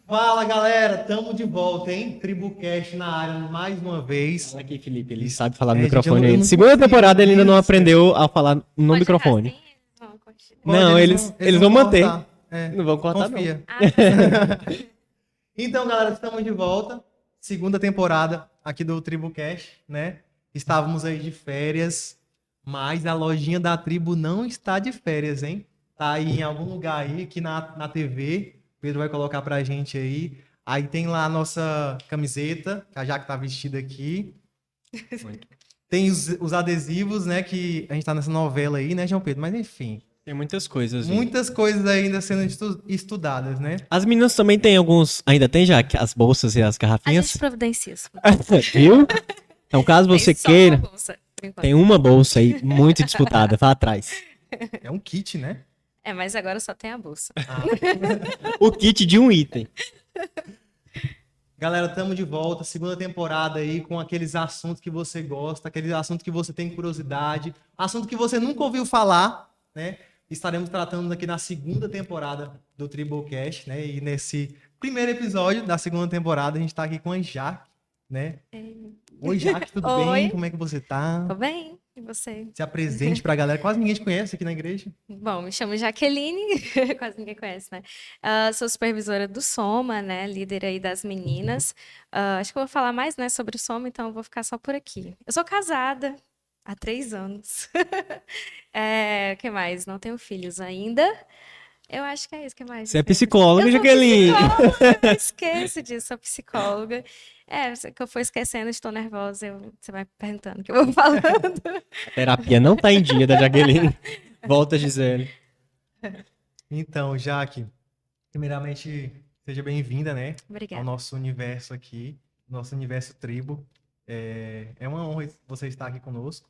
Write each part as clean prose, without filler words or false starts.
Fala, galera, tamo de volta, hein? TribuCast na área mais uma vez. Aqui, Felipe, ele sabe falar no Gente, microfone eu ainda. não Segunda consigo temporada ele ainda não mesmo, aprendeu a falar no Pode microfone. errar assim, eles vão continuar. Não, eles vão manter. cortar. É, Não vão cortar, confia. Ah, tá. Então, galera, estamos de volta. Segunda temporada aqui do TribuCast, né? Estávamos aí de férias, mas a lojinha da Tribo não está de férias, hein? Tá aí em algum lugar aí, aqui na TV. O Pedro vai colocar pra gente aí. Aí tem lá a nossa camiseta, que a Jaque tá vestida aqui. Tem os adesivos, né? Que a gente tá nessa novela aí, né, João Pedro? Mas enfim, Tem muitas coisas. muitas coisas ainda sendo estudadas, né? As meninas também têm alguns... Ainda tem já as bolsas e as A garrafinhas? gente providencia isso. Viu? Então, caso você Tem só queira, uma bolsa, por enquanto. tem uma bolsa aí muito disputada. Vá atrás. É um kit, né? É, mas agora só tem a bolsa. O kit de um item. Galera, estamos de volta, segunda temporada aí com aqueles assuntos que você gosta, aqueles assuntos que você tem curiosidade, assunto que você nunca ouviu falar, né? Estaremos tratando aqui na segunda temporada do TribuCast, né? E nesse primeiro episódio da segunda temporada a gente está aqui com a Jaque, né? Oi, Jaque, tudo bem? Oi. Como é que você tá? Tô bem? E você? Se apresente pra galera, quase ninguém te conhece aqui na igreja. Bom, me chamo Jaqueline, quase ninguém conhece, né? Sou supervisora do Soma, né? Líder aí das meninas. Acho que eu vou falar mais, né, sobre o Soma, então eu vou ficar só por aqui. Eu sou casada há 3 anos. O que mais? Não tenho filhos ainda. Eu acho que é isso. O que mais? Você é psicóloga, Eu sou Jaqueline. psicóloga, eu esqueço disso, sou psicóloga. Que eu for esquecendo, estou nervosa, você vai perguntando o que eu vou falando. A terapia não tá em dia da Jaqueline. Volta, Gisele. Então, Jaque, primeiramente, seja bem-vinda, né? Ao Obrigada. nosso universo aqui, nosso universo tribo. É uma honra você estar aqui conosco.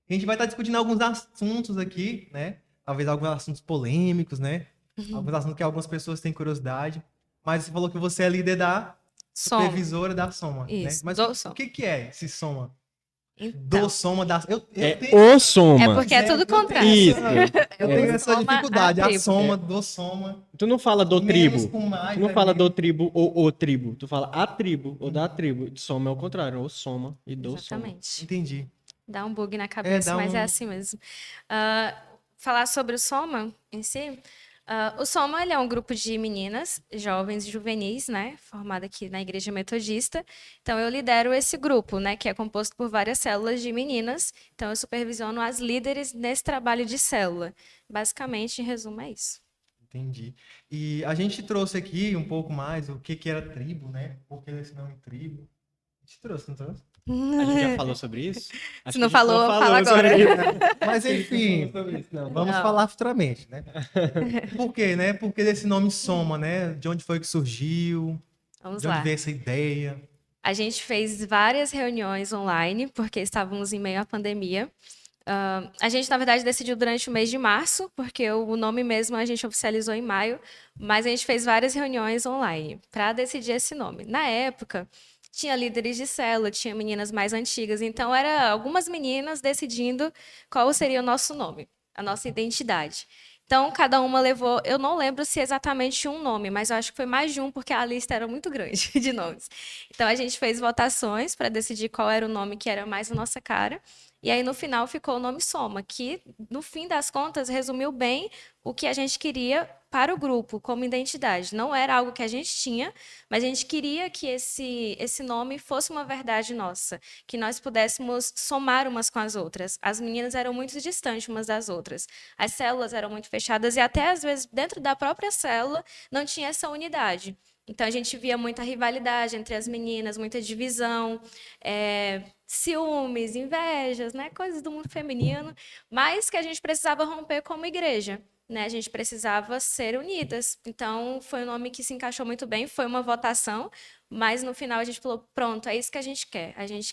A gente vai estar discutindo alguns assuntos aqui, né? Talvez alguns assuntos polêmicos, né? Alguns assuntos que algumas pessoas têm curiosidade. Mas você falou que você é líder da Soma. supervisora da Soma, Isso, né? Mas do o Soma. que é esse Soma? Então, Do Soma da... Eu É tenho... o Soma. é porque é tudo eu tenho contrário. Isso. Eu tenho essa Soma, dificuldade. a A tribo. Soma, do Soma. Tu não fala do Menos tribo. com mais, Tu não é fala menos. do tribo ou o tribo. Tu fala a tribo ou da tribo. Soma é o contrário. O soma e do soma. Exatamente. Entendi. Dá um bug na cabeça, dá mas é um- assim mesmo. Falar sobre o Soma em si. O Soma, ele é um grupo de meninas, jovens e juvenis, né? Formado aqui na Igreja Metodista. Então, eu lidero esse grupo, né? Que é composto por várias células de meninas. Então, eu supervisiono as líderes nesse trabalho de célula. Basicamente, em resumo, é isso. Entendi. E a gente trouxe aqui um pouco mais o que era tribo, né? Por que esse nome tribo? A gente trouxe, não trouxe? A gente já falou sobre isso? Acho Se não que a gente falou, fala agora. sobre isso. Mas enfim, Sobre isso, não. vamos Não. falar futuramente, né? Por quê, né? Porque desse nome Soma, né? De onde foi que surgiu? Vamos De onde lá. veio essa ideia? A gente fez várias reuniões online, porque estávamos em meio à pandemia. A gente, na verdade, decidiu durante o mês de março, porque o nome mesmo a gente oficializou em maio, mas a gente fez várias reuniões online para decidir esse nome. Na época, tinha líderes de célula, tinha meninas mais antigas, então era algumas meninas decidindo qual seria o nosso nome, a nossa identidade. Então, cada uma levou, eu não lembro se exatamente um nome, mas eu acho que foi mais de um, porque a lista era muito grande de nomes. Então, a gente fez votações para decidir qual era o nome que era mais a nossa cara. E aí, no final, ficou o nome Soma, que, no fim das contas, resumiu bem o que a gente queria para o grupo, como identidade. Não era algo que a gente tinha, mas a gente queria que esse nome fosse uma verdade nossa, que nós pudéssemos somar umas com as outras. As meninas eram muito distantes umas das outras. As células eram muito fechadas e até, às vezes, dentro da própria célula, não tinha essa unidade. Então, a gente via muita rivalidade entre as meninas, muita divisão, ciúmes, invejas, né? Coisas do mundo feminino, mas que a gente precisava romper como igreja. Né? A gente precisava ser unidas. Então, foi um nome que se encaixou muito bem, foi uma votação, mas no final a gente falou, pronto, é isso que a gente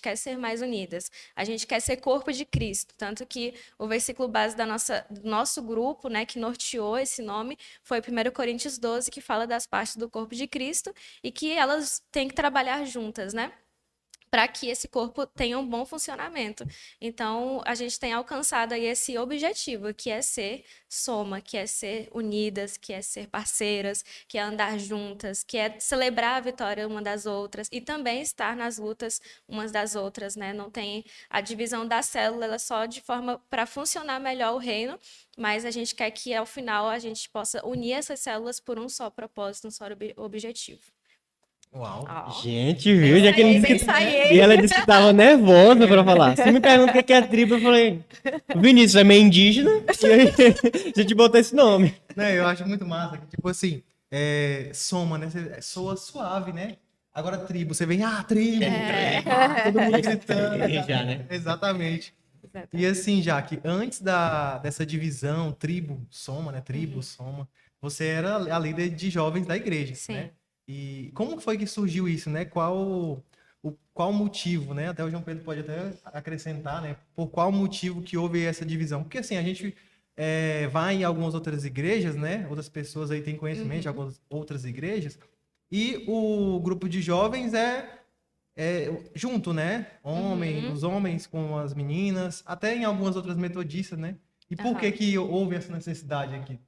quer ser mais unidas, a gente quer ser corpo de Cristo, tanto que o versículo base do nosso grupo, né, que norteou esse nome, foi 1 Coríntios 12, que fala das partes do corpo de Cristo, e que elas têm que trabalhar juntas, né? para que esse corpo tenha um bom funcionamento. Então, a gente tem alcançado aí esse objetivo, que é ser soma, que é ser unidas, que é ser parceiras, que é andar juntas, que é celebrar a vitória uma das outras e também estar nas lutas umas das outras, né? Não tem a divisão da célula, ela só de forma para funcionar melhor o reino, mas a gente quer que ao final a gente possa unir essas células por um só propósito, um só objetivo. Uau. Ó. Gente, viu? Já que ele disse Ensaiei. E ela disse que tava nervosa pra falar. Se me pergunta o que é tribo, eu falei, Vinícius é meio indígena, e aí a gente botou esse nome. Né, eu acho muito massa que, tipo assim, soma, né? Soa suave, né? Agora tribo, você vem, tribo! Todo mundo gritando. Já, né? Exatamente. E assim, Jaque, antes dessa divisão, tribo, soma, né? Tribo, soma, você era a líder de jovens da igreja, Sim. né? E como foi que surgiu isso, né? Qual o motivo, né? Até o João Pedro pode até acrescentar, né? Por qual motivo que houve essa divisão? Porque assim, a gente vai em algumas outras igrejas, né? Outras pessoas aí têm conhecimento de algumas outras igrejas. E o grupo de jovens junto, né? Os homens com as meninas, até em algumas outras metodistas, né? E por que houve essa necessidade aqui?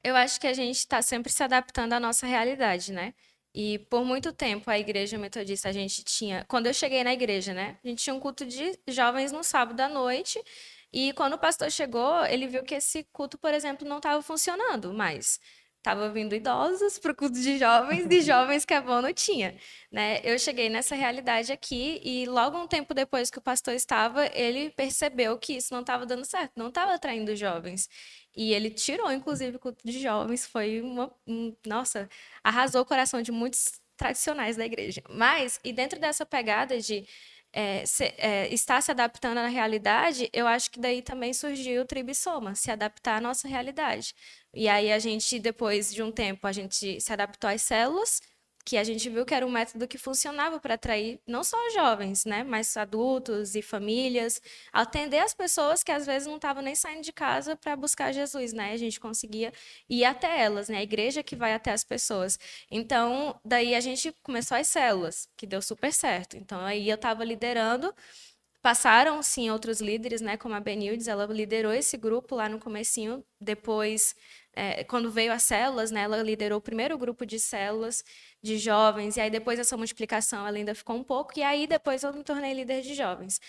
Eu acho que a gente está sempre se adaptando à nossa realidade, né? E por muito tempo a igreja metodista a gente tinha. Quando eu cheguei na igreja, né? A gente tinha um culto de jovens no sábado à noite. E quando o pastor chegou, ele viu que esse culto, por exemplo, não estava funcionando mais. Estava vindo idosos para o culto de jovens e jovens que a avó não tinha, né? Eu cheguei nessa realidade aqui e logo um tempo depois que o pastor estava, ele percebeu que isso não estava dando certo, não estava atraindo jovens. E ele tirou, inclusive, o culto de jovens. Foi nossa, arrasou o coração de muitos tradicionais da igreja. Mas, e dentro dessa pegada de estar se adaptando à realidade, eu acho que daí também surgiu o Tribissoma, se adaptar à nossa realidade. E aí a gente, depois de um tempo, a gente se adaptou às células, que a gente viu que era um método que funcionava para atrair não só jovens, né, mas adultos e famílias, atender as pessoas que às vezes não estavam nem saindo de casa para buscar Jesus, né? A gente conseguia ir até elas, né? A igreja que vai até as pessoas. Então, daí a gente começou as células, que deu super certo. Então, aí eu estava liderando. Passaram, sim, outros líderes, né, como a Benildes, ela liderou esse grupo lá no comecinho, depois, quando veio as células, né, ela liderou o primeiro grupo de células de jovens, e aí depois dessa multiplicação ela ainda ficou um pouco, e aí depois eu me tornei líder de jovens.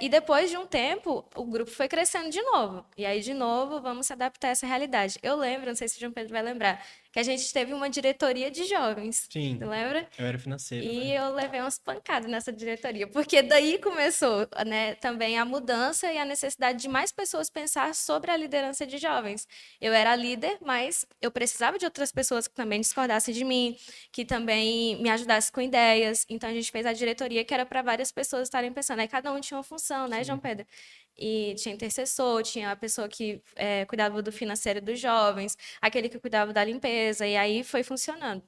E depois de um tempo, o grupo foi crescendo de novo. E aí, de novo, vamos se adaptar a essa realidade. Eu lembro, não sei se o João Pedro vai lembrar, que a gente teve uma diretoria de jovens. Sim. Você lembra? Eu era financeiro. E né? eu levei umas pancadas nessa diretoria, porque daí começou, né, também a mudança e a necessidade de mais pessoas pensar sobre a liderança de jovens. Eu era líder, mas eu precisava de outras pessoas que também discordassem de mim, que também me ajudassem com ideias. Então a gente fez a diretoria que era para várias pessoas estarem pensando. Aí cada um tinha uma função, né, João Pedro? E tinha intercessor, tinha a pessoa que cuidava do financeiro dos jovens, aquele que cuidava da limpeza, e aí foi funcionando.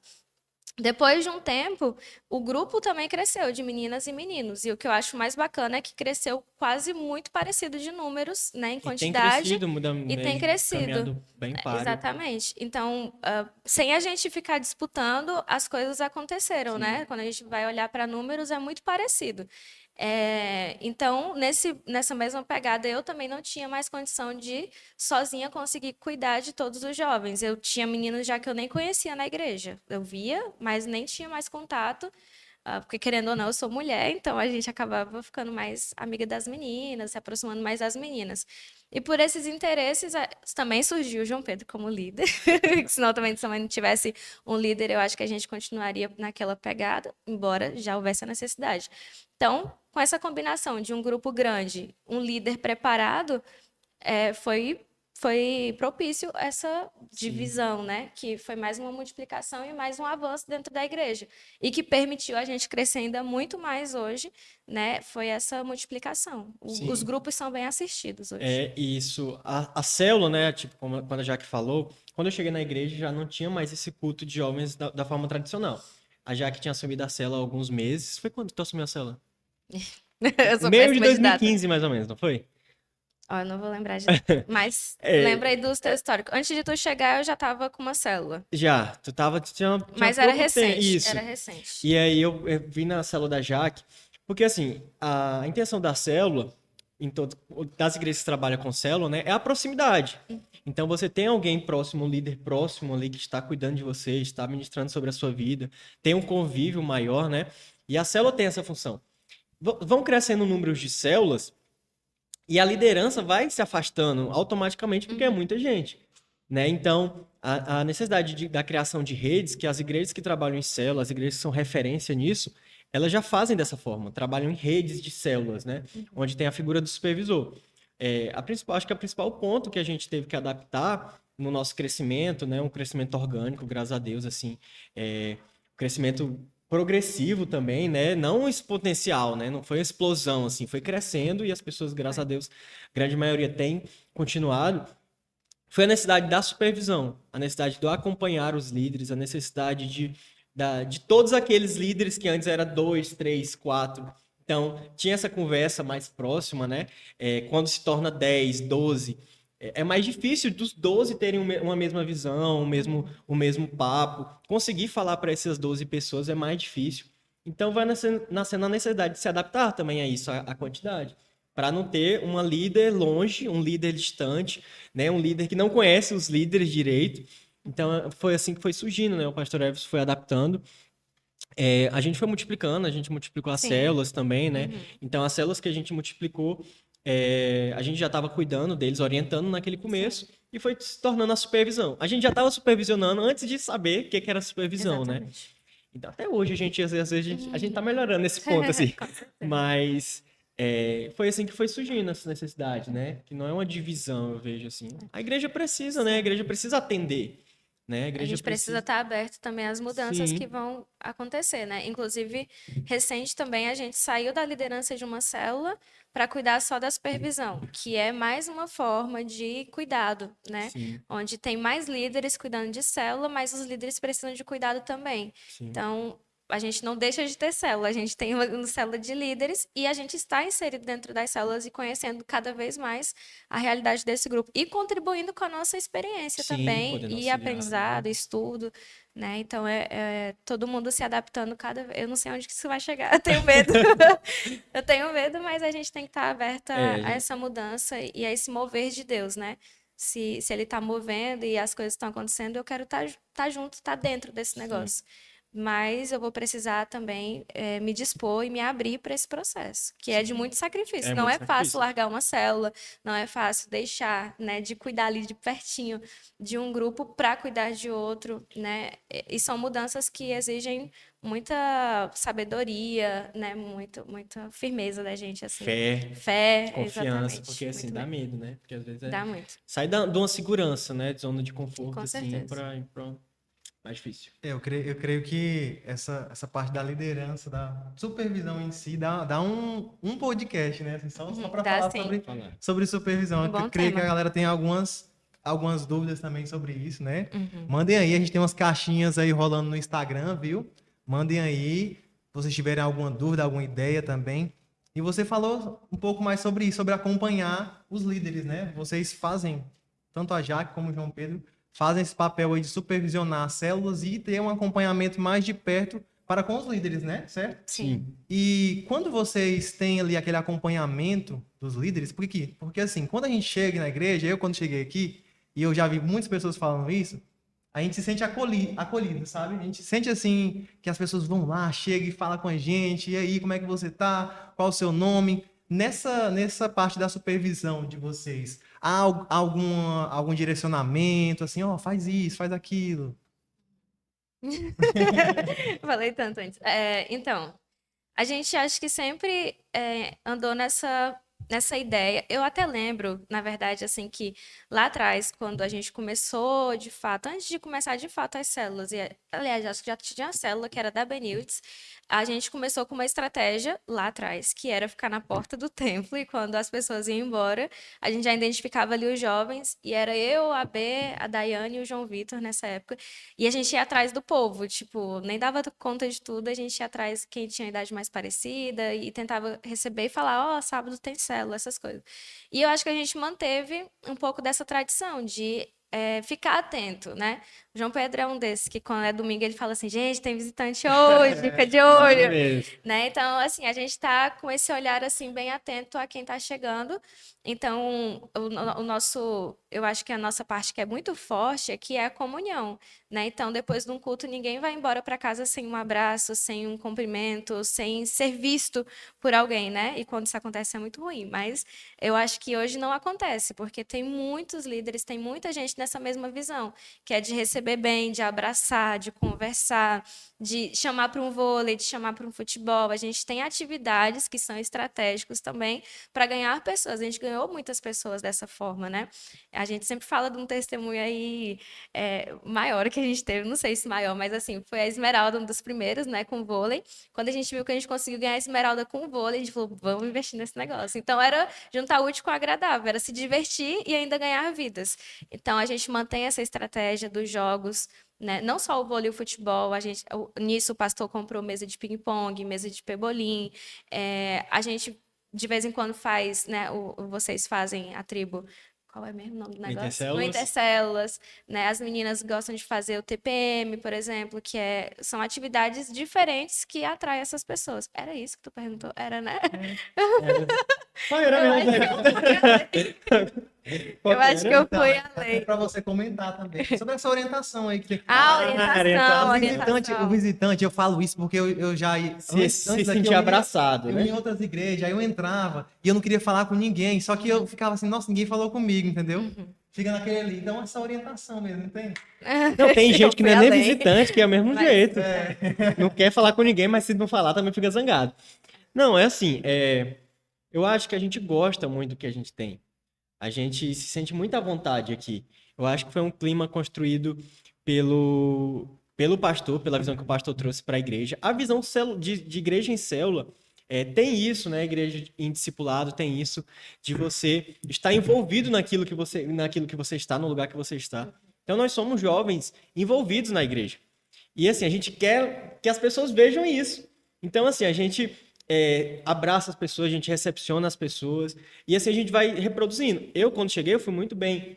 Depois de um tempo, o grupo também cresceu de meninas e meninos. E o que eu acho mais bacana é que cresceu quase muito parecido de números, né, em quantidade. E tem crescido. Bem páreo. Exatamente. Então, sem a gente ficar disputando, as coisas aconteceram, né? Quando a gente vai olhar para números, é muito parecido. Então, nessa mesma pegada, eu também não tinha mais condição de sozinha conseguir cuidar de todos os jovens. Eu tinha meninos já que eu nem conhecia na igreja. Eu via, mas nem tinha mais contato, porque querendo ou não, eu sou mulher, então a gente acabava ficando mais amiga das meninas, se aproximando mais das meninas. E por esses interesses, também surgiu o João Pedro como líder. Senão também, se não tivesse um líder, eu acho que a gente continuaria naquela pegada, embora já houvesse a necessidade. Então, com essa combinação de um grupo grande, um líder preparado, foi propício essa divisão, né? Que foi mais uma multiplicação e mais um avanço dentro da igreja. E que permitiu a gente crescer ainda muito mais hoje, né? Foi essa multiplicação. Os grupos são bem assistidos hoje. É isso. A célula, né? Tipo, como quando a Jaque falou, quando eu cheguei na igreja já não tinha mais esse culto de jovens da forma tradicional. A Jaque tinha assumido a célula há alguns meses. Foi quando tu assumiu a célula? Eu sou Meio de péssima de data. 2015, mais ou menos, não foi? Ó, eu não vou lembrar de... Mas É, lembra aí do teu histórico. Antes de tu chegar, eu já tava com uma célula. já, tu tinha Mas era pouco tempo. recente, Isso. era recente. E aí eu vi na célula da Jaque, porque assim, a intenção da célula, das igrejas que trabalham com célula, né, é a proximidade. Então você tem alguém próximo, um líder próximo ali que está cuidando de você, está ministrando sobre a sua vida, tem um convívio maior, né? E a célula tem essa função. Vão crescendo números de células e a liderança vai se afastando automaticamente porque é muita gente, né? Então, a necessidade da criação de redes, que as igrejas que trabalham em células, as igrejas que são referência nisso, elas já fazem dessa forma, trabalham em redes de células, né? Onde tem a figura do supervisor. Acho que o principal ponto que a gente teve que adaptar no nosso crescimento, né? Um crescimento orgânico, graças a Deus, assim, crescimento progressivo também, né? Não exponencial, né? Não foi uma explosão, assim, foi crescendo e as pessoas, graças a Deus, a grande maioria tem continuado. Foi a necessidade da supervisão, a necessidade de acompanhar os líderes, a necessidade de todos aqueles líderes que antes era 2, 3, 4. Então, tinha essa conversa mais próxima, né? Quando se torna 10, 12, é mais difícil dos 12 terem uma mesma visão, o mesmo papo. Conseguir falar para essas 12 pessoas é mais difícil. Então, vai nascendo a necessidade de se adaptar também a isso, a quantidade. Para não ter uma líder longe, um líder distante, né? Um líder que não conhece os líderes direito. Então, foi assim que foi surgindo, né? O pastor Everson foi adaptando. A gente foi multiplicando, a gente multiplicou as Sim. células também, né? Uhum. Então, as células que a gente multiplicou, a gente já estava cuidando deles, orientando naquele começo, e foi se tornando a supervisão. A gente já estava supervisionando antes de saber o que era supervisão, né? Exatamente. Então, até hoje, às vezes, a gente tá melhorando nesse ponto, assim. Com certeza. Mas foi assim que foi surgindo essa necessidade, né? Que não é uma divisão, eu vejo assim. A igreja precisa, né? A igreja precisa atender, né? A gente precisa estar aberto também às mudanças que Sim. vão acontecer, né? Inclusive, recente também a gente saiu da liderança de uma célula para cuidar só da supervisão, que é mais uma forma de cuidado, né? Sim, Onde tem mais líderes cuidando de célula, mas os líderes precisam de cuidado também. sim. Então, a gente não deixa de ter célula, a gente tem uma célula de líderes e a gente está inserido dentro das células e conhecendo cada vez mais a realidade desse grupo e contribuindo com a nossa experiência Sim, também podendo e auxiliar, aprendizado, estudo, né? Então é todo mundo se adaptando cada vez. Eu não sei onde que isso vai chegar, eu tenho medo. Eu tenho medo, mas a gente tem que estar aberta a essa mudança e a esse mover de Deus, né? Se ele está movendo e as coisas estão acontecendo, eu quero estar junto, estar dentro desse negócio. Mas eu vou precisar também me dispor e me abrir para esse processo, que é de muito sacrifício. É Não muito é fácil sacrifício. largar uma célula, não é fácil deixar, né, de cuidar ali de pertinho de um grupo para cuidar de outro, né? E são mudanças que exigem muita sabedoria, né? Muita firmeza da gente, assim. Fé, Confiança, exatamente. porque assim Muito dá bem. medo, né? Porque às vezes Dá muito, sai de uma segurança, né? De zona de conforto, com assim, certeza. pra mais difícil. Eu creio que essa parte da liderança, da supervisão em si, dá um podcast, né? Assim, só para Dá falar sim. sobre supervisão. Eu Bom creio que a tema. galera tem algumas dúvidas também sobre isso, né? Uhum. Mandem aí, a gente tem umas caixinhas aí rolando no Instagram, viu? Mandem aí, se vocês tiverem alguma dúvida, alguma ideia também. E você falou um pouco mais sobre isso, sobre acompanhar os líderes, né? Vocês fazem, tanto a Jaque como o João Pedro, fazem esse papel aí de supervisionar as células e ter um acompanhamento mais de perto para com os líderes, né? Certo? Sim. E quando vocês têm ali aquele acompanhamento dos líderes, por quê? Porque assim, quando a gente chega na igreja, eu quando cheguei aqui, e eu já vi muitas pessoas falando isso, a gente se sente acolhido, sabe? A gente sente assim, que as pessoas vão lá, chegam e falam com a gente, e aí, como é que você tá? Qual o seu nome? Nessa parte da supervisão de vocês, há algum direcionamento, assim, ó, faz isso, faz aquilo? Falei tanto antes. Então, a gente acha que sempre andou nessa ideia. Eu até lembro, na verdade, assim, que lá atrás, quando a gente começou de fato, antes de começar de fato as células, aliás, acho que já tinha a célula, que era da Benildes. A gente começou com uma estratégia lá atrás, que era ficar na porta do templo e quando as pessoas iam embora, a gente já identificava ali os jovens e era eu, a B, a Daiane e o João Vitor nessa época. E a gente ia atrás do povo, tipo, nem dava conta de tudo, a gente ia atrás quem tinha idade mais parecida e tentava receber e falar, ó, sábado tem célula, essas coisas. E eu acho que a gente manteve um pouco dessa tradição de ficar atento, né? O João Pedro é um desses que quando é domingo ele fala assim, gente, tem visitante hoje, fica de olho, né? Então, assim, a gente está com esse olhar assim bem atento a quem está chegando. Então, o nosso, eu acho que a nossa parte que é muito forte aqui é a comunhão, né? Então, depois de um culto, ninguém vai embora para casa sem um abraço, sem um cumprimento, sem ser visto por alguém, né? E quando isso acontece é muito ruim, mas eu acho que hoje não acontece, porque tem muitos líderes, tem muita gente nessa mesma visão, que é de receber bem, de abraçar, de conversar, de chamar para um vôlei, de chamar para um futebol. A gente tem atividades que são estratégicas também para ganhar pessoas. A gente ganhou muitas pessoas dessa forma, né? A gente sempre fala de um testemunho aí maior que a gente teve, não sei se maior, mas assim, foi a Esmeralda, um dos primeiros, né, com vôlei. Quando a gente viu que a gente conseguiu ganhar a Esmeralda com vôlei, a gente falou, vamos investir nesse negócio. Então, era juntar útil com o agradável, era se divertir e ainda ganhar vidas. Então, a gente mantém essa estratégia dos jogos, né? Não só o vôlei e o futebol, nisso o pastor comprou mesa de ping-pong, mesa de pebolim, a gente de vez em quando faz, né? Vocês fazem a tribo. Qual é mesmo o nome do negócio? Intercélulas. O Intercélulas, né? As meninas gostam de fazer o TPM, por exemplo, são atividades diferentes que atraem essas pessoas. Era isso que tu perguntou? Era, né? Qual era mesmo? Eu acho que eu fui Então, além. para você comentar também sobre essa orientação aí que você Orientação. o visitante, eu falo isso porque eu já Se sentir abraçado, eu né? ia em outras igrejas, aí eu entrava e eu não queria falar com ninguém, só que eu ficava assim, nossa, ninguém falou comigo, entendeu? Fica naquele ali. Então, essa orientação mesmo, não tem? Não, tem gente que não é nem além. visitante, que é o mesmo Mas- jeito. Não quer falar com ninguém, mas se não falar também fica zangado. Não, é assim, eu acho que a gente gosta muito do que a gente tem. A gente se sente muito à vontade aqui. Eu acho que foi um clima construído pelo pastor, pela visão que o pastor trouxe para a igreja. A visão de igreja em célula tem isso, né? Igreja em discipulado tem isso, de você estar envolvido naquilo que você está, no lugar que você está. Então, nós somos jovens envolvidos na igreja. E, assim, a gente quer que as pessoas vejam isso. Então, assim, a gente abraça as pessoas, a gente recepciona as pessoas, e assim a gente vai reproduzindo. Eu, quando cheguei, eu fui muito bem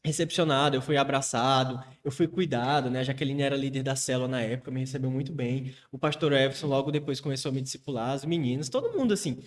recepcionado, eu fui abraçado, eu fui cuidado, né? A Jaqueline era líder da célula na época, me recebeu muito bem. O pastor Everson logo depois começou a me discipular, as meninas, todo mundo, assim.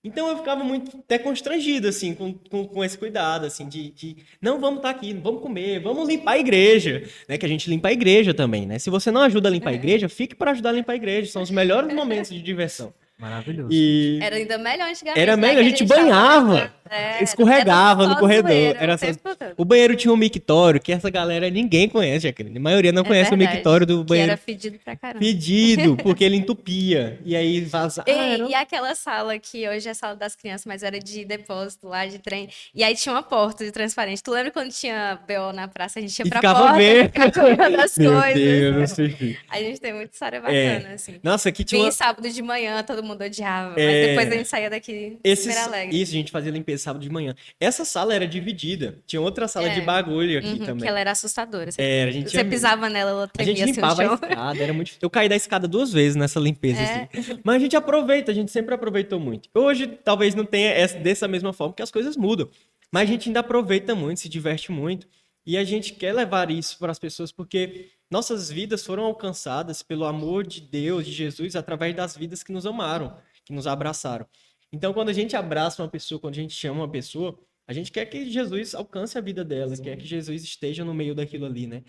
Então eu ficava muito até constrangido, assim, com esse cuidado, assim, de não, vamos estar aqui, vamos comer, vamos limpar a igreja, né? Que a gente limpa a igreja também, né? Se você não ajuda a limpar a igreja, fique para ajudar a limpar a igreja, são os melhores momentos de diversão. Maravilhoso. E Era ainda melhor antigamente. era né? melhor, a Que gente tava, banhava, né? escorregava Era no só corredor. zoeira Era o só... tempo todo. O banheiro tinha um mictório, que essa galera ninguém conhece, Jaqueline. A maioria não conhece o Verdade, mictório do que banheiro era fedido pra caramba. fedido, porque ele entupia. E aí vazava. E aquela sala que hoje é a sala das crianças, mas era de depósito lá, de trem. E aí tinha uma porta de transparente. Tu lembra quando tinha BO na praça? A gente ia E pra ficava porta, vendo. ficava olhando as Meu coisas. Deus, filho. A gente tem muita história bacana, assim. Nossa, aqui tinha Vinha uma... sábado de manhã, todo mundo odiava. Mas depois a gente saía daqui super alegre. Isso, a gente fazia limpeza sábado de manhã. Essa sala era dividida. Tinha outra sala de É. bagulho aqui Que também. ela era assustadora. A gente Você tinha- pisava nela, ela A tremia gente assim no limpava a chão. escada, era muito... Eu caí da escada 2 vezes nessa limpeza, assim. Mas a gente aproveita, a gente sempre aproveitou muito. Hoje, talvez não tenha dessa mesma forma, porque as coisas mudam. Mas a gente ainda aproveita muito, se diverte muito. E a gente quer levar isso para as pessoas, porque nossas vidas foram alcançadas pelo amor de Deus, de Jesus, através das vidas que nos amaram, que nos abraçaram. Então, quando a gente abraça uma pessoa, quando a gente chama uma pessoa, a gente quer que Jesus alcance a vida dela, quer que Jesus esteja no meio daquilo ali, né?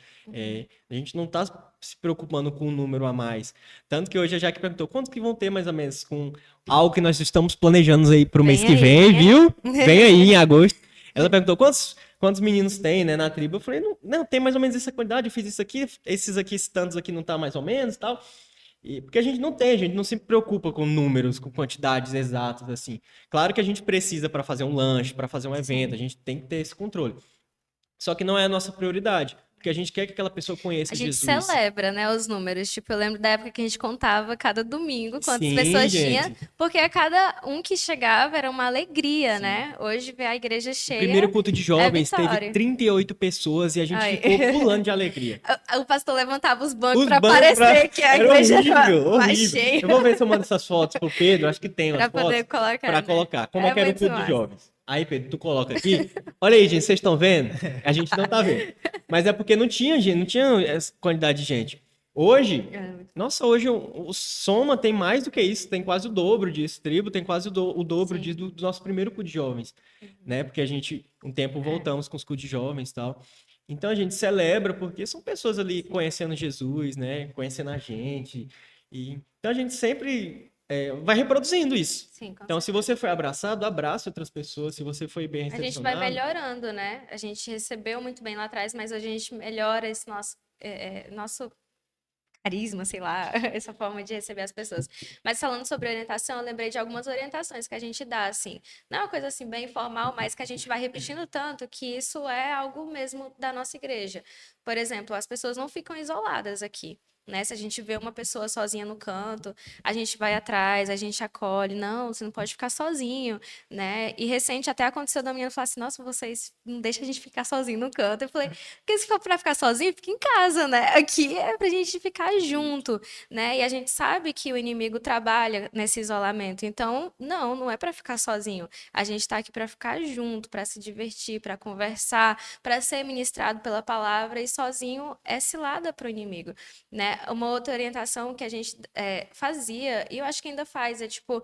A gente não está se preocupando com um número a mais. Tanto que hoje a Jaque perguntou, quantos que vão ter mais ou menos com algo que nós estamos planejando aí para o mês que vem, né? viu? Vem aí em agosto. Ela perguntou quantos meninos tem, né, na tribo. Eu falei, não, tem mais ou menos essa quantidade, eu fiz isso aqui, esses tantos aqui não tá mais ou menos e tal. Porque a gente não se preocupa com números, com quantidades exatas, assim. Claro que a gente precisa para fazer um lanche, para fazer um evento, a gente tem que ter esse controle. Só que não é a nossa prioridade. porque a gente quer que aquela pessoa conheça A gente Jesus. celebra, né, os números. Tipo, eu lembro da época que a gente contava cada domingo quantas Sim, pessoas tinha, gente. porque a cada um que chegava era uma alegria, né? Hoje ver a igreja O primeiro cheia culto de é jovens teve vitória. 38 pessoas e a gente Aí. ficou pulando de alegria. O pastor levantava os bancos Os para bancos parecer que a era igreja horrível, mais horrível. cheia, Eu vou ver se eu mando essas fotos pro Pedro, acho que tem umas para poder fotos colocar, para né? colocar. Como é É que era o muito culto de massa. jovens? Aí, Pedro, tu coloca aqui. Olha aí, gente, vocês estão vendo? A gente não tá vendo. Mas é porque não tinha gente, não tinha essa quantidade de gente. Hoje, nossa, hoje o Soma tem mais do que isso, tem quase o dobro disso. Tribo tem quase o dobro Sim. disso do nosso primeiro culto de jovens, né? Porque a gente, um tempo, voltamos com os cultos de jovens e tal. Então a gente celebra porque são pessoas ali conhecendo Jesus, né? Conhecendo a gente. Então a gente sempre vai reproduzindo isso. Sim, com Então, se você foi abraçado, abrace outras pessoas. Se você foi bem A gente vai recepcionado, melhorando, né? A gente recebeu muito bem lá atrás, mas hoje a gente melhora esse nosso carisma, sei lá, essa forma de receber as pessoas. Mas falando sobre orientação, eu lembrei de algumas orientações que a gente dá, assim. Não é uma coisa assim bem informal, mas que a gente vai repetindo tanto que isso é algo mesmo da nossa igreja. Por exemplo, as pessoas não ficam isoladas aqui. Né? Se a gente vê uma pessoa sozinha no canto, a gente vai atrás, a gente acolhe. Não, você não pode ficar sozinho, né? E recente até aconteceu da menina falar assim: nossa, vocês não deixam a gente ficar sozinho no canto. Eu falei: porque se for para ficar sozinho, fica em casa, né? Aqui é pra gente ficar junto, né? E a gente sabe que o inimigo trabalha nesse isolamento. Então, não é para ficar sozinho. A gente está aqui para ficar junto, para se divertir, para conversar, para ser ministrado pela palavra, e sozinho é cilada para o inimigo, né? Uma outra orientação que a gente fazia, e eu acho que ainda faz, é tipo,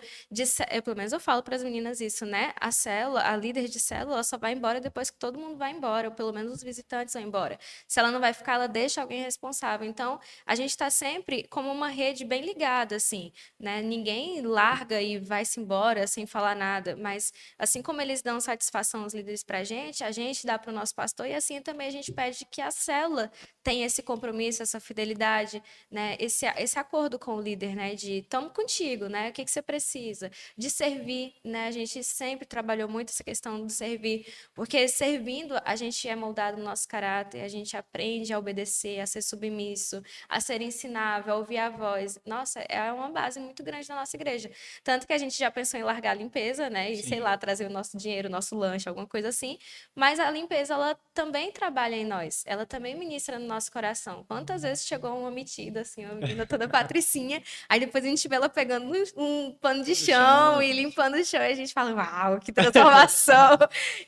pelo menos eu falo para as meninas isso, né? A célula, a líder de célula, ela só vai embora depois que todo mundo vai embora, ou pelo menos os visitantes vão embora. Se ela não vai ficar, ela deixa alguém responsável. Então, a gente está sempre como uma rede bem ligada, assim, né? Ninguém larga e vai-se embora sem falar nada, mas assim como eles dão satisfação aos líderes para a gente dá para o nosso pastor, e assim também a gente pede que a célula tenha esse compromisso, essa fidelidade, né? Esse acordo com o líder, né? De estamos contigo, né? O que você precisa? De servir, né? A gente sempre trabalhou muito essa questão de servir, porque servindo a gente é moldado no nosso caráter, a gente aprende a obedecer, a ser submisso, a ser ensinável, a ouvir a voz. Nossa, é uma base muito grande da nossa igreja. Tanto que a gente já pensou em largar a limpeza, né? E, sei lá, trazer o nosso dinheiro, o nosso lanche, alguma coisa assim. Mas a limpeza, ela também trabalha em nós. Ela também ministra no nosso coração. Quantas vezes chegou uma metida, assim, uma menina toda patricinha, aí depois a gente vê ela pegando um pano de chão e limpando o chão, e a gente fala, uau, que transformação!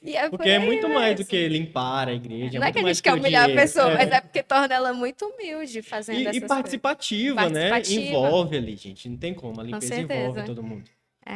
E é por porque é aí muito mais do mesmo. que limpar a igreja, é Não é muito que a mais gente do que quer o humilhar a dinheiro. pessoa, mas é porque torna ela muito humilde fazendo E essas coisas. participativa, né? Participativa. Envolve ali, gente. Não tem como. A Com limpeza envolve certeza. todo mundo.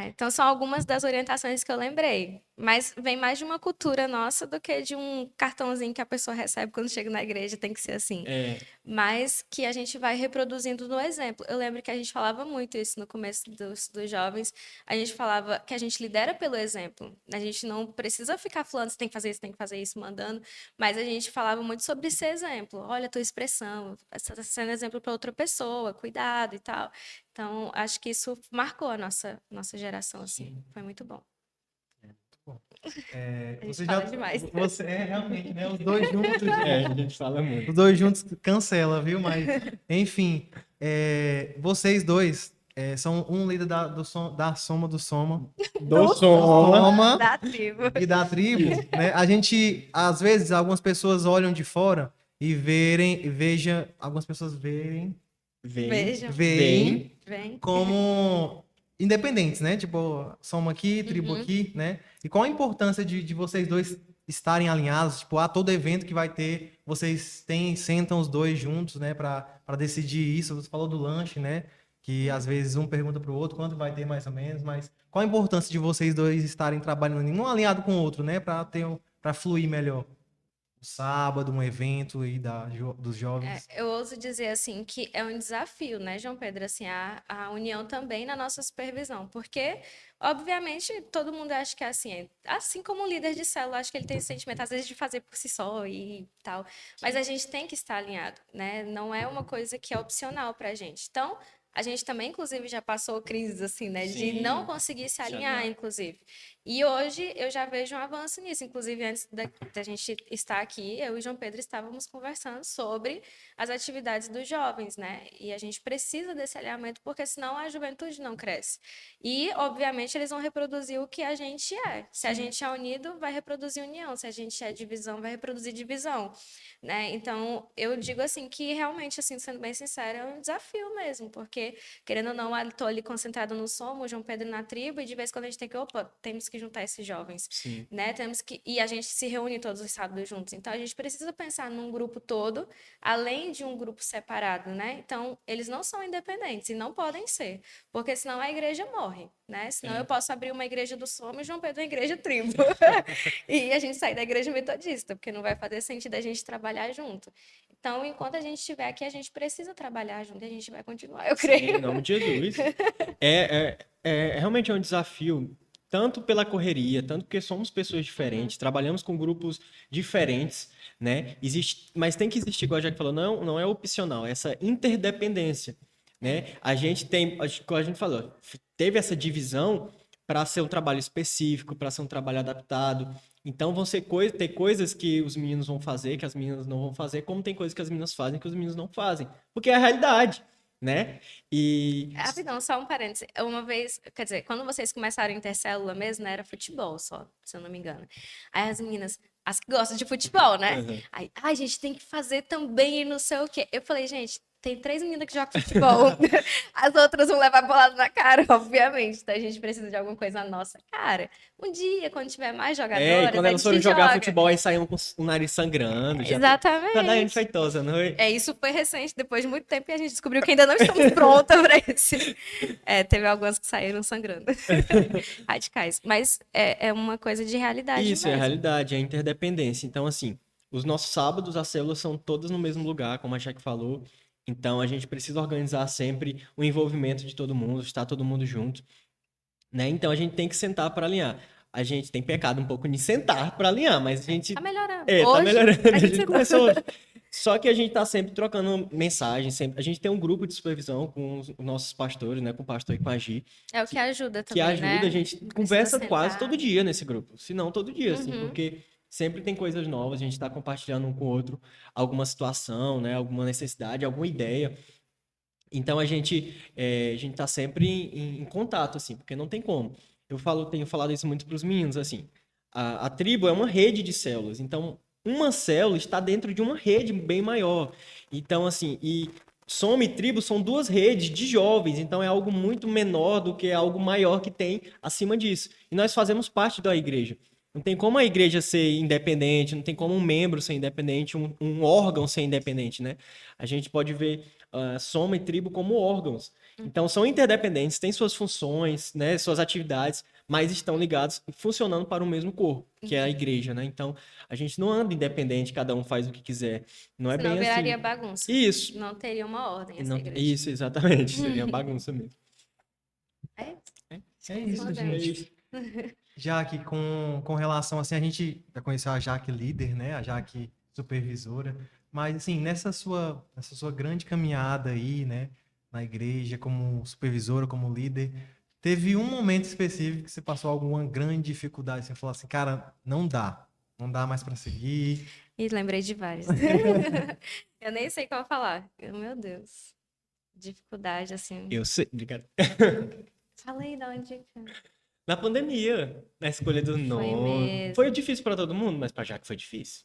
Então, são algumas das orientações que eu lembrei. Mas vem mais de uma cultura nossa do que de um cartãozinho que a pessoa recebe quando chega na igreja, tem que ser assim. É, Mas que a gente vai reproduzindo no exemplo. Eu lembro que a gente falava muito isso no começo dos jovens. A gente falava que a gente lidera pelo exemplo. A gente não precisa ficar falando, você tem que fazer isso, mandando. Mas a gente falava muito sobre ser exemplo. Olha a tua expressão, você está sendo exemplo para outra pessoa, cuidado e tal. Então, acho que isso marcou a nossa geração, assim. Foi muito bom. A gente Você fala demais. Você é realmente, né? Os dois juntos. a gente fala muito. Os dois juntos cancela, viu? Mas, enfim, vocês dois são um líder da Soma do Soma. Do Soma. Soma Da tribo. e da tribo, né? A gente, às vezes, algumas pessoas olham de fora e algumas pessoas veem Vejam. Vem. como independentes, né? Tipo, Soma aqui, tribo Uhum. aqui, né? E qual a importância de vocês dois estarem alinhados? Tipo, a todo evento que vai ter, vocês sentam os dois juntos, né? Para decidir isso. Você falou do lanche, né? Que às vezes um pergunta pro outro quanto vai ter mais ou menos, mas qual a importância de vocês dois estarem trabalhando um alinhado com o outro, né? Para fluir melhor. Um sábado, um evento aí dos jovens. Eu ouso dizer assim que é um desafio, né, João Pedro, assim, a união também na nossa supervisão, porque obviamente todo mundo acha que é assim como um líder de célula, acho que ele tem esse sentimento às vezes de fazer por si só e tal, mas a gente tem que estar alinhado, né? Não é uma coisa que é opcional pra gente. Então, a gente também, inclusive, já passou crises, assim, né? De Sim, não conseguir se se alinhar, alinhar. inclusive. E hoje eu já vejo um avanço nisso. Inclusive, antes da gente estar aqui, eu e João Pedro estávamos conversando sobre as atividades dos jovens, né? E a gente precisa desse alinhamento, porque senão a juventude não cresce. E, obviamente, eles vão reproduzir o que a gente é. Se a gente é unido, vai reproduzir união. Se a gente é divisão, vai reproduzir divisão, né? Então, eu digo assim que realmente, assim, sendo bem sincera, é um desafio mesmo, porque, querendo ou não, estou ali concentrado no Somo, o João Pedro na tribo, e de vez em quando a gente tem que, opa, temos que juntar esses jovens, Sim. né? E a gente se reúne todos os sábados juntos. Então, a gente precisa pensar num grupo todo, além de um grupo separado, né? Então, eles não são independentes e não podem ser, porque senão a igreja morre, né? Senão eu posso abrir uma igreja do Somo e João Pedro uma igreja tribo. E a gente sair da igreja metodista, porque não vai fazer sentido a gente trabalhar junto. Então, enquanto a gente estiver aqui, a gente precisa trabalhar junto e a gente vai continuar, eu Sim, creio. em nome de Jesus. Realmente é um desafio, tanto pela correria, tanto porque somos pessoas diferentes, trabalhamos com grupos diferentes, né? Existe, mas tem que existir, igual a Jack falou, não é opcional, é essa interdependência, né? A gente tem, como a gente falou, teve essa divisão para ser um trabalho específico, para ser um trabalho adaptado. Então vão ser ter coisas que os meninos vão fazer, que as meninas não vão fazer, como tem coisas que as meninas fazem que os meninos não fazem, porque é a realidade, né? E Rapidão, só um parêntese. Uma vez, quer dizer, quando vocês começaram a Intercélula mesmo, né, era futebol só, se eu não me engano. Aí as meninas, as que gostam de futebol, né? Uhum. Aí, ai, gente, tem que fazer também e não sei o quê. Eu falei, gente, tem 3 meninas que jogam futebol. As outras vão levar bolada na cara, obviamente. Então a gente precisa de alguma coisa na nossa cara. Um dia, quando tiver mais e jogadores, quando a elas gente foram jogar joga. futebol, aí saíam com o nariz sangrando, já da Exatamente. feitosa, não é? É, isso foi recente, depois de muito tempo, e a gente descobriu que ainda não estamos prontas para esse. É, teve algumas que saíram sangrando. Radicais. Mas é uma coisa de realidade Isso, é a mesmo. realidade, é a interdependência. Então, assim, os nossos sábados, as células são todas no mesmo lugar, como a Jack falou. Então, a gente precisa organizar sempre o envolvimento de todo mundo, estar todo mundo junto, né? Então, a gente tem que sentar para alinhar. A gente tem pecado um pouco de sentar para alinhar, mas a gente Tá melhorando. tá Hoje, melhorando. a A gente gente começou hoje. Só que a gente tá sempre trocando mensagens, sempre. A gente tem um grupo de supervisão com os nossos pastores, né? Com o pastor e com a Gi, é o que ajuda que também, ajuda, a né? gente Precisa conversa quase sentar. todo dia nesse grupo. Se não todo dia, assim, Uhum. porque sempre tem coisas novas, a gente tá compartilhando um com o outro alguma situação, né? Alguma necessidade, alguma ideia. Então a gente tá sempre em contato, assim, porque não tem como. Tenho falado isso muito para os meninos, assim. A tribo é uma rede de células, então uma célula está dentro de uma rede bem maior. Então, assim, e Soma e tribo são duas redes de jovens, então é algo muito menor do que algo maior que tem acima disso. E nós fazemos parte da igreja. Não tem como a igreja ser independente, não tem como um membro ser independente, um órgão ser independente, né? A gente pode ver Soma e tribo como órgãos. Então são interdependentes, têm suas funções, né, suas atividades, mas estão ligados e funcionando para o mesmo corpo, que é a igreja, né? Então a gente não anda independente, cada um faz o que quiser. Não é Senão bem viraria assim. bagunça. Isso. Não teria uma ordem E essa não- igreja. Isso, exatamente. Seria bagunça mesmo. É, É isso, É podemos. gente. isso. Jaque, com relação assim, a gente já conheceu a Jaque líder, né? A Jaque supervisora, mas assim, nessa sua grande caminhada aí, né, na igreja como supervisora, como líder, teve um momento específico que você passou alguma grande dificuldade, você falou assim, cara, não dá mais para seguir. E lembrei de vários. Eu nem sei qual falar. Meu Deus. Dificuldade, assim. Eu sei, obrigado. Falei de onde. Na pandemia, na escolha do Foi nome. mesmo. Foi difícil para todo mundo, mas para Jaque foi difícil.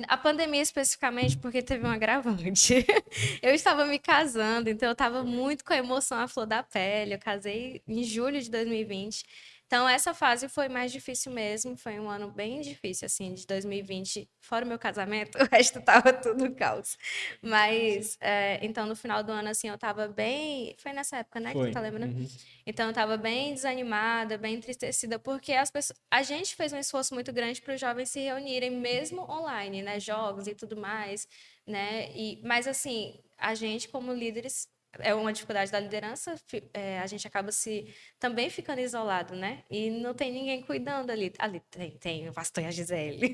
A pandemia especificamente porque teve um agravante. Eu estava me casando, então eu estava muito com a emoção à flor da pele. Eu casei em julho de 2020. Então essa fase foi mais difícil mesmo, foi um ano bem difícil assim, de 2020, fora o meu casamento, o resto tava tudo caos. Mas então no final do ano assim, eu estava bem, foi nessa época, né, que tu Foi. tá lembrando? Uhum. Então eu estava bem desanimada, bem entristecida, porque a gente fez um esforço muito grande para os jovens se reunirem, mesmo online, né? Jogos e tudo mais, né? Mas assim, a gente, como líderes, é uma dificuldade da liderança, a gente acaba também ficando isolado, né? E não tem ninguém cuidando ali. Ali tem o pastor e a Gisele.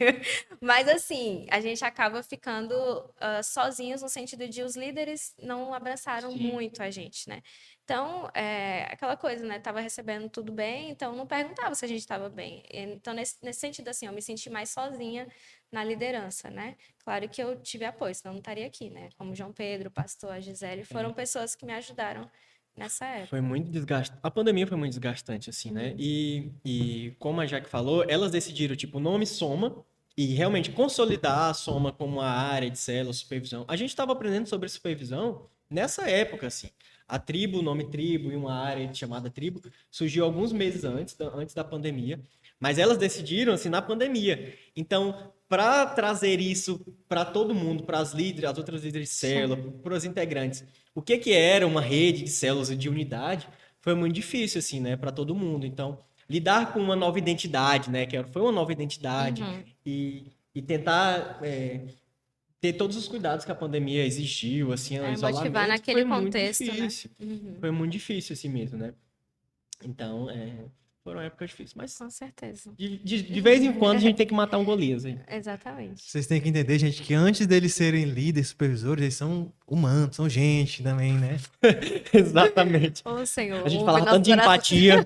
Mas, assim, a gente acaba ficando sozinhos no sentido de os líderes não abraçaram muito a gente, né? Então, aquela coisa, né? Tava recebendo tudo bem, então não perguntava se a gente estava bem. Então, nesse sentido, assim, eu me senti mais sozinha na liderança, né? Claro que eu tive apoio, senão eu não estaria aqui, né? Como João Pedro, o pastor, a Gisele, foram pessoas que me ajudaram nessa Foi época. muito desgastante. A pandemia foi muito desgastante, assim, né? E como a Jaque falou, elas decidiram, tipo, o nome Soma e realmente consolidar a Soma como a área de célula, supervisão. A gente estava aprendendo sobre supervisão nessa época, assim. A tribo, o nome tribo e uma área chamada tribo surgiu alguns meses antes da pandemia, mas elas decidiram, assim, na pandemia. Então, para trazer isso para todo mundo, para as líderes, as outras líderes de célula, para os integrantes, o que era uma rede de células e de unidade foi muito difícil, assim, né, para todo mundo. Então, lidar com uma nova identidade, né, que foi uma nova identidade, Uhum. e tentar ter todos os cuidados que a pandemia exigiu, assim, o Motivar isolamento, naquele foi muito contexto, né? difícil. Foi muito difícil, assim mesmo, né? Então, foram épocas difíceis, mas Com certeza. de vez em quando a gente tem que matar um Golias aí. Exatamente. Vocês têm que entender, gente, que antes deles serem líderes, supervisores, eles são humanos, são gente também, né? Exatamente. Ô, Senhor, A gente ouve falava nosso tanto de coração. empatia.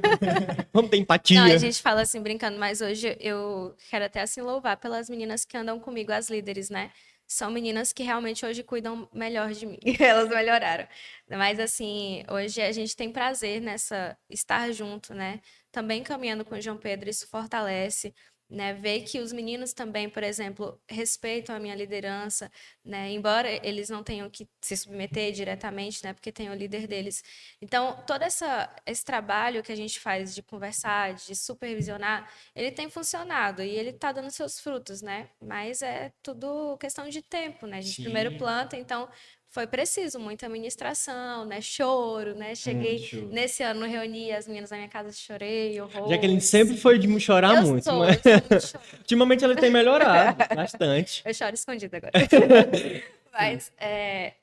Vamos ter Não, empatia. a gente fala assim, brincando, mas hoje eu quero até assim louvar pelas meninas que andam comigo, as líderes, né? São meninas que realmente hoje cuidam melhor de mim. Elas melhoraram. Mas assim, hoje a gente tem prazer nessa estar junto, né? Também caminhando com o João Pedro, isso fortalece, né? Ver que os meninos também, por exemplo, respeitam a minha liderança, né? Embora eles não tenham que se submeter diretamente, né? Porque tem o líder deles. Então, esse trabalho que a gente faz de conversar, de supervisionar, ele tem funcionado e ele está dando seus frutos, né? Mas é tudo questão de tempo, né? A gente primeiro Sim, planta, então foi preciso muita administração, né? Choro, né? muito Cheguei show. nesse ano, reuni as meninas da minha casa, chorei, Jacqueline horrores. sempre foi de me chorar Eu muito, sou, mas eu sou muito chorona. ultimamente ela tem melhorado bastante. Eu choro escondida agora.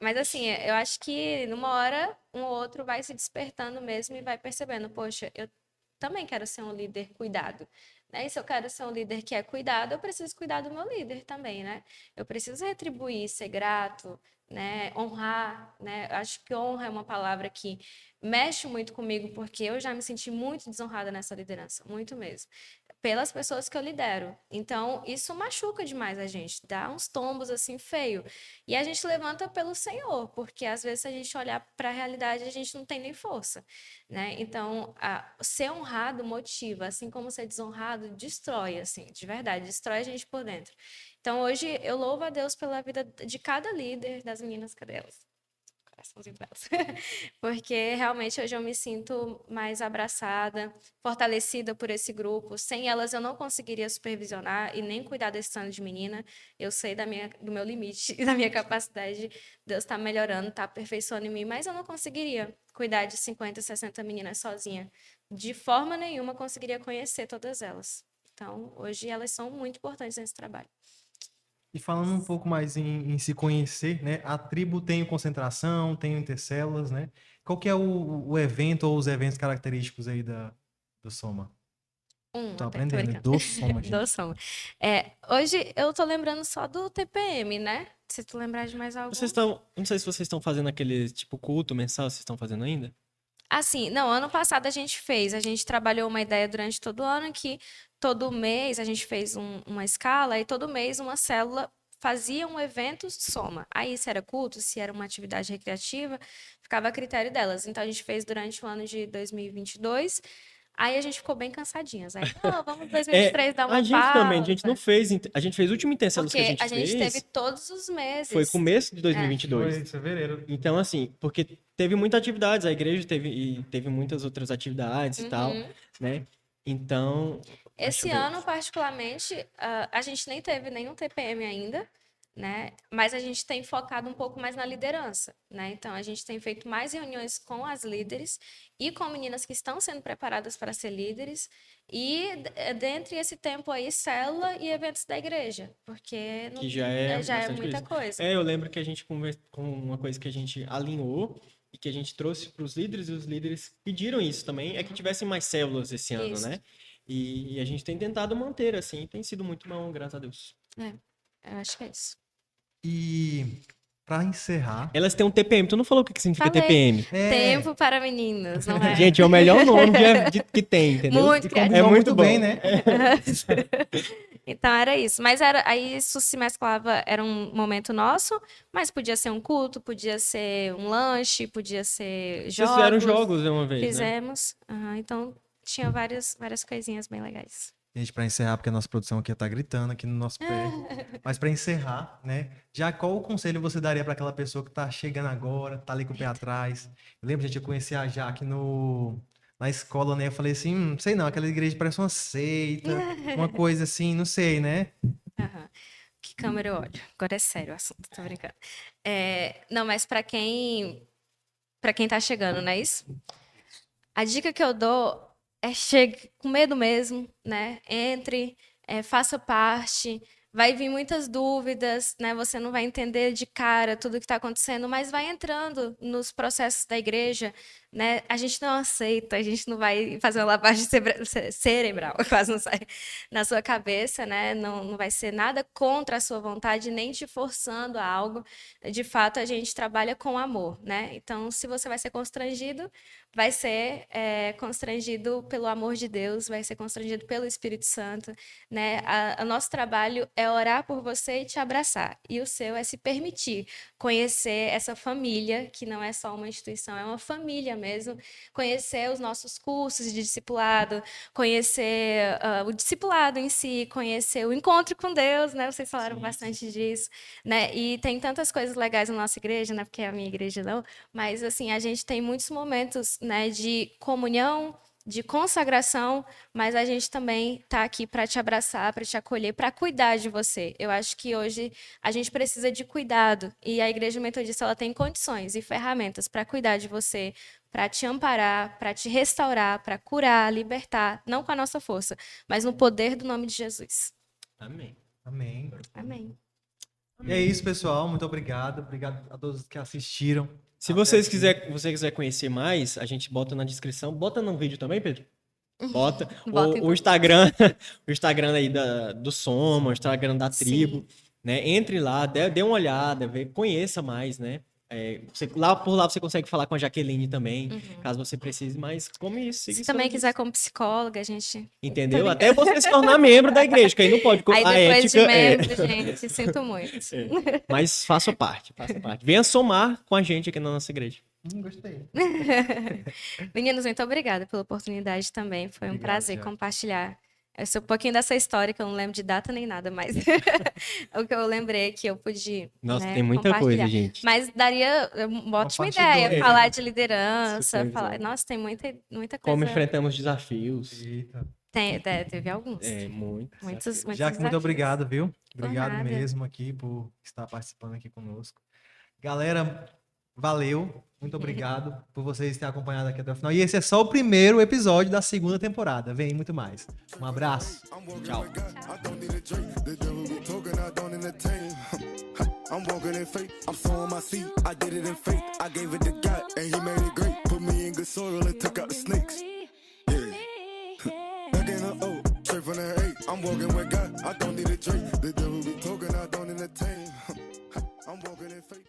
Mas assim, eu acho que numa hora um ou outro vai se despertando mesmo e vai percebendo, poxa, eu também quero ser um líder cuidado. Né? E se eu quero ser um líder que é cuidado, eu preciso cuidar do meu líder também, né? Eu preciso retribuir, ser grato, né? Honrar, né? Eu acho que honra é uma palavra que mexe muito comigo, porque eu já me senti muito desonrada nessa liderança, muito mesmo pelas pessoas que eu lidero. Então, isso machuca demais a gente, dá uns tombos assim feio. E a gente levanta pelo Senhor, porque às vezes se a gente olhar para a realidade, a gente não tem nem força, né? Então, ser honrado motiva, assim como ser desonrado destrói, assim, de verdade, destrói a gente por dentro. Então, hoje eu louvo a Deus pela vida de cada líder das meninas, cadê elas? Coraçãozinho delas. Porque realmente hoje eu me sinto mais abraçada, fortalecida por esse grupo. Sem elas eu não conseguiria supervisionar e nem cuidar desse tanto de menina. Eu sei do meu limite e da minha capacidade. Deus está melhorando, está aperfeiçoando em mim, mas eu não conseguiria cuidar de 50, 60 meninas sozinha. De forma nenhuma eu conseguiria conhecer todas elas. Então, hoje elas são muito importantes nesse trabalho. E falando um pouco mais em se conhecer, né? A tribo tem o concentração, tem o intercélulas, né? Qual que é o evento ou os eventos característicos aí do Soma? Tô Até, tô aprendendo, né? brincando. Do Soma, gente. Do som. Hoje eu tô lembrando só do TPM, né? Se tu lembrar de mais algum. Não sei se vocês estão fazendo aquele tipo culto mensal, vocês estão fazendo ainda? Assim, não, ano passado a gente trabalhou uma ideia durante todo o ano que todo mês a gente fez uma escala e todo mês uma célula fazia um evento soma. Aí se era culto, se era uma atividade recreativa, ficava a critério delas. Então a gente fez durante o ano de 2022. Aí a gente ficou bem cansadinhas. Aí, não, vamos em 2023 dar A uma gente também, a gente não pausa. fez, a gente fez o último Intercelos que a Porque gente a gente teve fez, todos os foi meses. começo de É. 2022. Foi em fevereiro. Então, assim, porque teve muitas atividades, a igreja teve muitas outras atividades e tal, né? Então, deixa Esse eu ver. ano, particularmente, a gente nem teve nenhum TPM ainda, né? Mas a gente tem focado um pouco mais na liderança, né? Então, a gente tem feito mais reuniões com as líderes e com meninas que estão sendo preparadas para ser líderes e, dentre esse tempo aí, célula e eventos da igreja, porque Que já é já é bastante muita coisa. coisa. Eu lembro que a gente conversou com uma coisa que a gente alinhou e que a gente trouxe para os líderes, e os líderes pediram isso também, é que tivessem mais células esse ano, Isso. né? E a gente tem tentado manter, assim, tem sido muito bom, graças a Deus. Eu acho que é isso. E para encerrar, Elas têm um TPM, tu não falou o que significa Falei. TPM? Tempo para meninos, não é? Gente, é o melhor nome que tem, entendeu? Muito e combinou criativo. muito bom. bem, né? Então era isso. Mas aí isso se mesclava, era um momento nosso, mas podia ser um culto, podia ser um lanche, podia ser Vocês jogos. fizeram jogos uma vez, né? Fizemos. Então tinha várias coisinhas bem legais. Gente, para encerrar, porque a nossa produção aqui tá gritando aqui no nosso pé. Mas para encerrar, né? Já qual o conselho você daria para aquela pessoa que tá chegando agora, tá ali com o pé atrás? Eu lembro, gente, eu conheci a Jaque na escola, né? Eu falei assim, sei não, aquela igreja parece uma seita, uma coisa assim, não sei, né? Aham. Que câmera eu olho? Agora é sério o assunto, tô brincando. Não, mas para quem tá chegando, não é isso? A dica que eu dou é chegue com medo mesmo, né? Entre, faça parte. Vai vir muitas dúvidas, né? Você não vai entender de cara tudo que está acontecendo, mas vai entrando nos processos da igreja, né? A gente não aceita, a gente não vai fazer uma lavagem cerebral, quase não sai na sua cabeça, né? Não vai ser nada contra a sua vontade, nem te forçando a algo. De fato, a gente trabalha com amor, né? Então, se você vai ser constrangido, vai ser constrangido pelo amor de Deus, vai ser constrangido pelo Espírito Santo, né? O nosso trabalho é orar por você e te abraçar. E o seu é se permitir conhecer essa família, que não é só uma instituição, é uma família mesmo. Conhecer os nossos cursos de discipulado, conhecer o discipulado em si, conhecer o encontro com Deus, né? Vocês falaram bastante disso, né? E tem tantas coisas legais na nossa igreja, né? Porque é a minha igreja não, mas assim, a gente tem muitos momentos, né, de comunhão, de consagração, mas a gente também está aqui para te abraçar, para te acolher, para cuidar de você. Eu acho que hoje a gente precisa de cuidado e a Igreja Metodista ela tem condições e ferramentas para cuidar de você, para te amparar, para te restaurar, para curar, libertar, não com a nossa força, mas no poder do nome de Jesus. Amém. Amém. Amém. E é isso, pessoal. Muito obrigado. Obrigado a todos que assistiram. Se Até você aqui. quiser conhecer mais, a gente bota na descrição. Bota no vídeo também, Pedro? Bota. Bota em o Instagram, o Instagram aí do Soma, o Instagram da tribo, né? Entre lá, dê uma olhada, conheça mais, né? Por lá você consegue falar com a Jaqueline também, caso você precise, mas como isso, siga Se isso também todos. quiser como psicóloga, a gente... Entendeu? Até você se tornar membro da igreja, que aí não pode. Aí a depois ética de membro, gente, sinto muito. Mas faça parte. Venha somar com a gente aqui na nossa igreja. Gostei. Meninos, muito obrigada pela oportunidade também. Foi um Obrigado, prazer Jaque. compartilhar um pouquinho dessa história, que eu não lembro de data nem nada, mas o que eu lembrei que eu pude Nossa, né, tem muita compartilhar. coisa, gente. Mas daria uma ótima parte ideia, dois. falar de liderança, Super falar... legal. Nossa, tem muita Como coisa. enfrentamos desafios. Eita. Teve alguns. Muito. Muitos Jaque, muito desafios. obrigado, viu? Por Obrigado nada. mesmo aqui por estar participando aqui conosco. Galera, valeu. Muito obrigado por vocês terem acompanhado aqui até o final. E esse é só o primeiro episódio da segunda temporada. Vem muito mais. Um abraço. Tchau. I don't need a drink. The devil be talking, I don't entertain. I'm walking in faith. I'm sowing my seed. I did it in faith. I gave it to God, and He made it great. Put me in good soil and took out the snakes. Yeah. Back in the O, straight from the 8. I'm walking with God. I don't need a drink. The devil be talking, I don't entertain. I'm walking in faith.